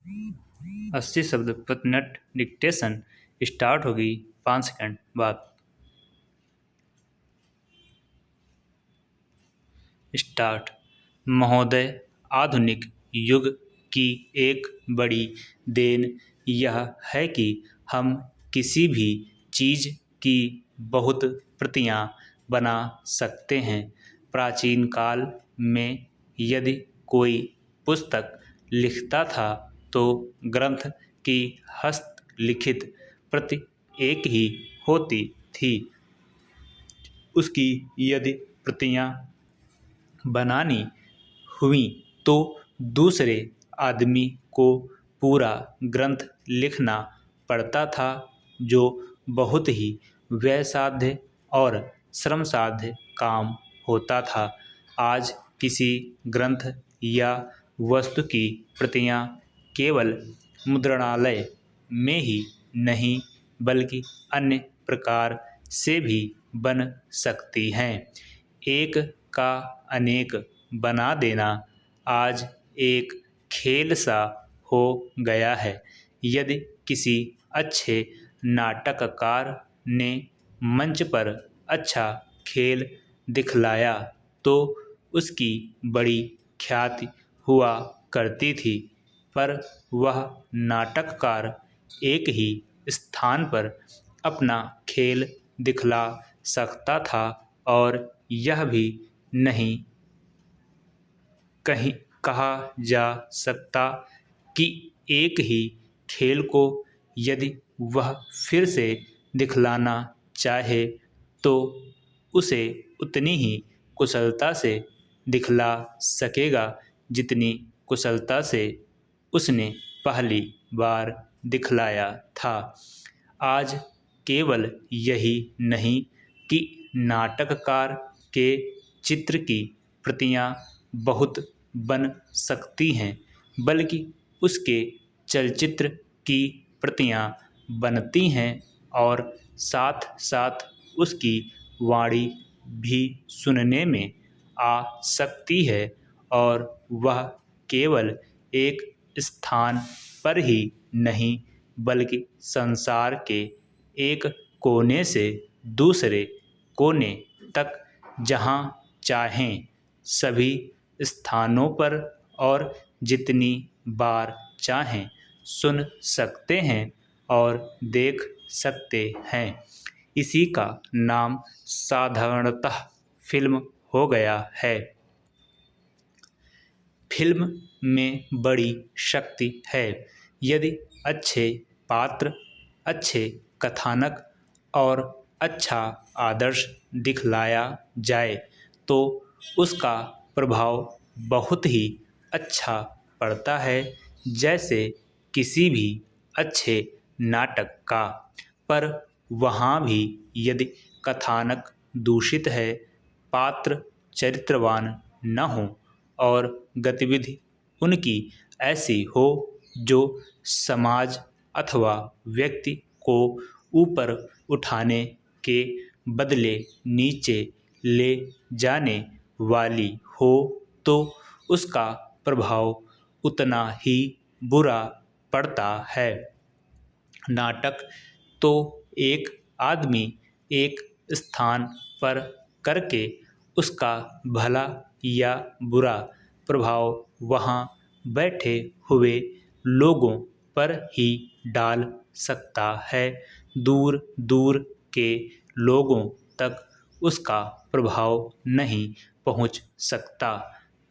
80 शब्द प्रति minute. Dictation start होगी 5 सेकंड बाद। स्टार्ट। महोदय, आधुनिक युग की एक बड़ी देन यह है कि हम किसी भी चीज़ की बहुत प्रतियां बना सकते हैं। प्राचीन काल में यदि कोई पुस्तक लिखता था तो ग्रंथ की हस्तलिखित प्रति एक ही होती थी। उसकी यदि प्रतियां बनानी हुई तो दूसरे आदमी को पूरा ग्रंथ लिखना पड़ता था, जो बहुत ही व्ययसाध्य और श्रमसाध्य काम होता था। आज किसी ग्रंथ या वस्तु की प्रतियां केवल मुद्रणालय में ही नहीं बल्कि अन्य प्रकार से भी बन सकती हैं। एक का अनेक बना देना आज एक खेल सा हो गया है। यदि किसी अच्छे नाटककार ने मंच पर अच्छा खेल दिखलाया तो उसकी बड़ी ख्याति हुआ करती थी, पर वह नाटककार एक ही स्थान पर अपना खेल दिखला सकता था और यह भी नहीं कहीं कहा जा सकता कि एक ही खेल को यदि वह फिर से दिखलाना चाहे तो उसे उतनी ही कुशलता से दिखला सकेगा जितनी कुशलता से उसने पहली बार दिखलाया था। आज केवल यही नहीं कि नाटककार के चित्र की प्रतियां बहुत बन सकती हैं, बल्कि उसके चलचित्र की प्रतियां बनती हैं और साथ साथ उसकी वाणी भी सुनने में आ सकती है और वह केवल एक स्थान पर ही नहीं बल्कि संसार के एक कोने से दूसरे कोने तक जहाँ चाहें सभी स्थानों पर और जितनी बार चाहें सुन सकते हैं और देख सकते हैं। इसी का नाम साधारणतः फिल्म हो गया है। फिल्म में बड़ी शक्ति है। यदि अच्छे पात्र, अच्छे कथानक और अच्छा आदर्श दिखलाया जाए तो उसका प्रभाव बहुत ही अच्छा पड़ता है, जैसे किसी भी अच्छे नाटक का। पर वहाँ भी यदि कथानक दूषित है, पात्र चरित्रवान न हो और गतिविधि उनकी ऐसी हो जो समाज अथवा व्यक्ति को ऊपर उठाने के बदले नीचे ले जाने वाली हो तो उसका प्रभाव उतना ही बुरा पड़ता है। नाटक तो एक आदमी एक स्थान पर करके उसका भला या बुरा प्रभाव वहाँ बैठे हुए लोगों पर ही डाल सकता है। दूर दूर के लोगों तक उसका प्रभाव नहीं पहुँच सकता,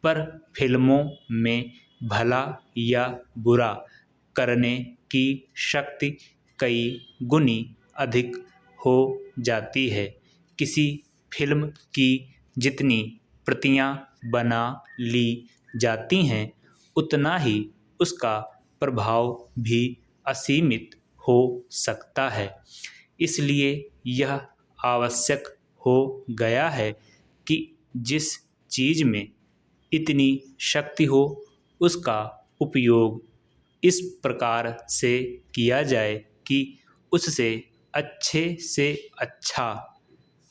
पर फिल्मों में भला या बुरा करने की शक्ति कई गुनी अधिक हो जाती है। किसी फिल्म की जितनी प्रतियां बना ली जाती हैं, उतना ही उसका प्रभाव भी असीमित हो सकता है। इसलिए यह आवश्यक हो गया है कि जिस चीज़ में इतनी शक्ति हो उसका उपयोग इस प्रकार से किया जाए कि उससे अच्छे से अच्छा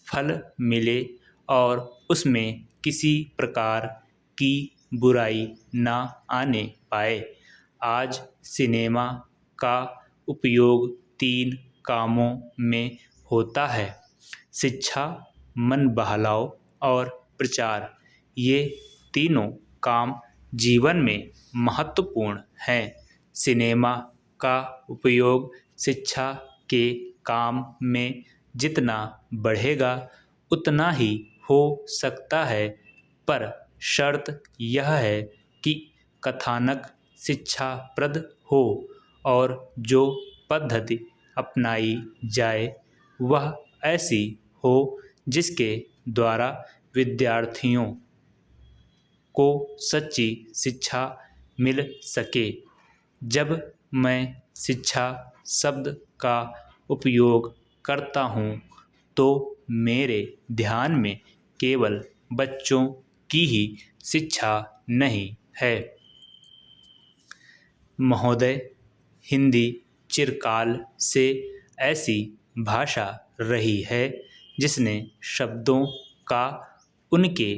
फल मिले और उसमें किसी प्रकार की बुराई ना आने पाए। आज सिनेमा का उपयोग 3 कामों में होता है: शिक्षा, मन बहलाव और प्रचार। ये तीनों काम जीवन में महत्वपूर्ण हैं। सिनेमा का उपयोग शिक्षा के काम में जितना बढ़ेगा उतना ही हो सकता है, पर शर्त यह है कि कथानक शिक्षाप्रद हो और जो पद्धति अपनाई जाए वह ऐसी हो जिसके द्वारा विद्यार्थियों को सच्ची शिक्षा मिल सके। जब मैं शिक्षा शब्द का उपयोग करता हूँ तो मेरे ध्यान में केवल बच्चों की ही शिक्षा नहीं है। महोदय, हिंदी चिरकाल से ऐसी भाषा रही है जिसने शब्दों का उनके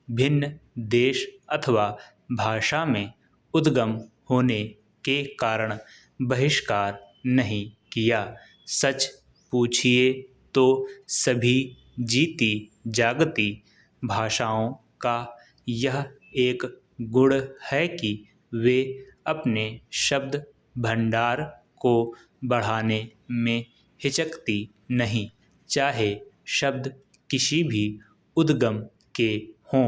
भिन्न देश अथवा भाषा में उद्गम होने के कारण बहिष्कार नहीं किया। सच पूछिए तो सभी जीती जागती भाषाओं का यह एक गुण है कि वे अपने शब्द भंडार को बढ़ाने में हिचकती नहीं, चाहे शब्द किसी भी उद्गम के हों।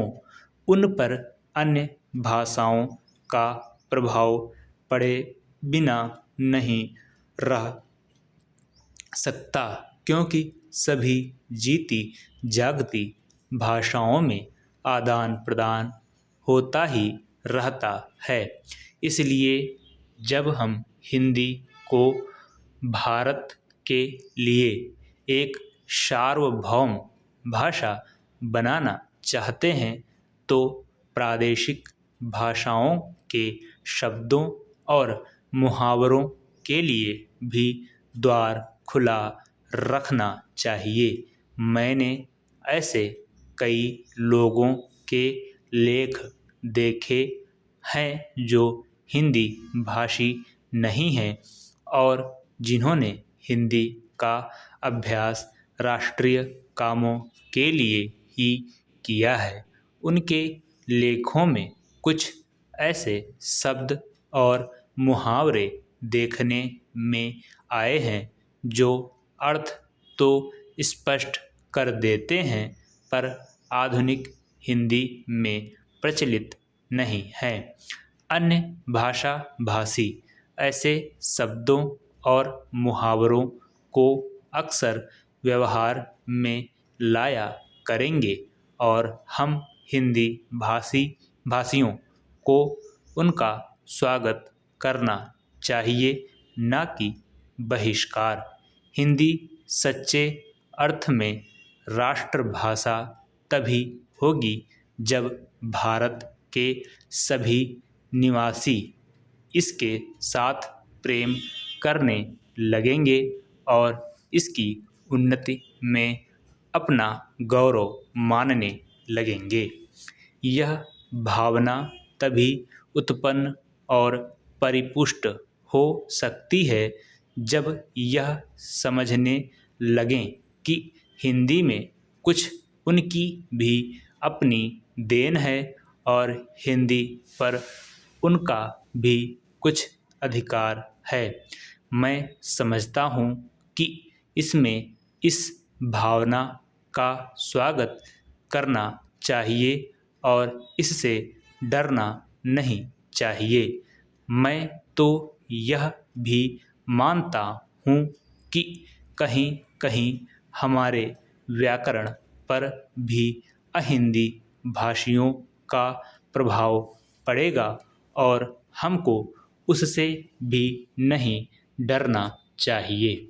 उन पर अन्य भाषाओं का प्रभाव पड़े बिना नहीं रह सकता, क्योंकि सभी जीती जागती भाषाओं में आदान प्रदान होता ही रहता है। इसलिए जब हम हिंदी को भारत के लिए एक सार्वभौम भाषा बनाना चाहते हैं तो प्रादेशिक भाषाओं के शब्दों और मुहावरों के लिए भी द्वार खुला रखना चाहिए। मैंने ऐसे कई लोगों के लेख देखे हैं जो हिंदी भाषी नहीं हैं और जिन्होंने हिंदी का अभ्यास राष्ट्रीय कामों के लिए ही किया है। उनके लेखों में कुछ ऐसे शब्द और मुहावरे देखने में आए हैं जो अर्थ तो स्पष्ट कर देते हैं, पर आधुनिक हिंदी में प्रचलित नहीं हैं। अन्य भाषा भाषी ऐसे शब्दों और मुहावरों को अक्सर व्यवहार में लाया करेंगे और हम हिंदी भाषियों को उनका स्वागत करना चाहिए, न कि बहिष्कार। हिंदी सच्चे अर्थ में राष्ट्रभाषा तभी होगी जब भारत के सभी निवासी इसके साथ प्रेम करने लगेंगे और इसकी उन्नति में अपना गौरव मानने लगेंगे। यह भावना तभी उत्पन्न और परिपुष्ट हो सकती है जब यह समझने लगें कि हिंदी में कुछ उनकी भी अपनी देन है और हिंदी पर उनका भी कुछ अधिकार है। मैं समझता हूँ कि इसमें इस भावना का स्वागत करना चाहिए और इससे डरना नहीं चाहिए। मैं तो यह भी मानता हूँ कि कहीं कहीं हमारे व्याकरण पर भी अहिंदी भाषियों का प्रभाव पड़ेगा और हमको उससे भी नहीं डरना चाहिए।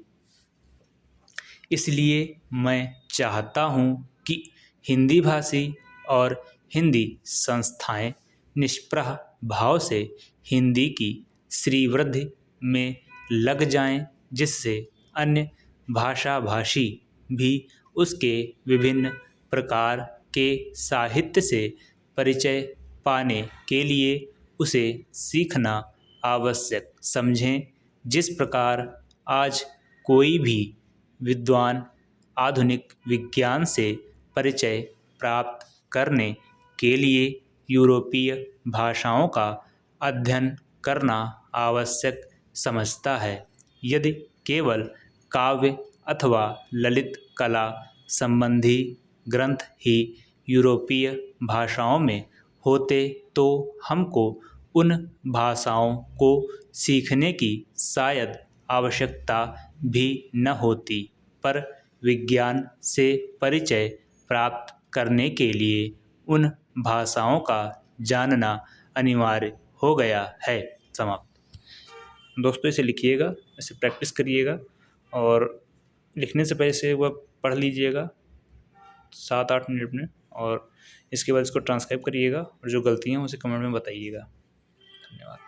इसलिए मैं चाहता हूँ कि हिंदी भाषी और हिंदी संस्थाएं निष्प्रह भाव से हिंदी की श्रीवृद्धि में लग जाएं, जिससे अन्य भाषा भाषी भी उसके विभिन्न प्रकार के साहित्य से परिचय पाने के लिए उसे सीखना आवश्यक समझें। जिस प्रकार आज कोई भी विद्वान आधुनिक विज्ञान से परिचय प्राप्त करने के लिए यूरोपीय भाषाओं का अध्ययन करना आवश्यक समझता है। यदि केवल काव्य अथवा ललित कला संबंधी ग्रंथ ही यूरोपीय भाषाओं में होते तो हमको उन भाषाओं को सीखने की शायद आवश्यकता भी न होती, पर विज्ञान से परिचय प्राप्त करने के लिए उन भाषाओं का जानना अनिवार्य हो गया है। समाप्त। दोस्तों इसे लिखिएगा, इसे प्रैक्टिस करिएगा और लिखने से पहले से वह पढ़ लीजिएगा 7-8 मिनट में, और इसके बाद इसको ट्रांसक्राइब करिएगा और जो गलतियाँ हैं उसे कमेंट में बताइएगा। धन्यवाद।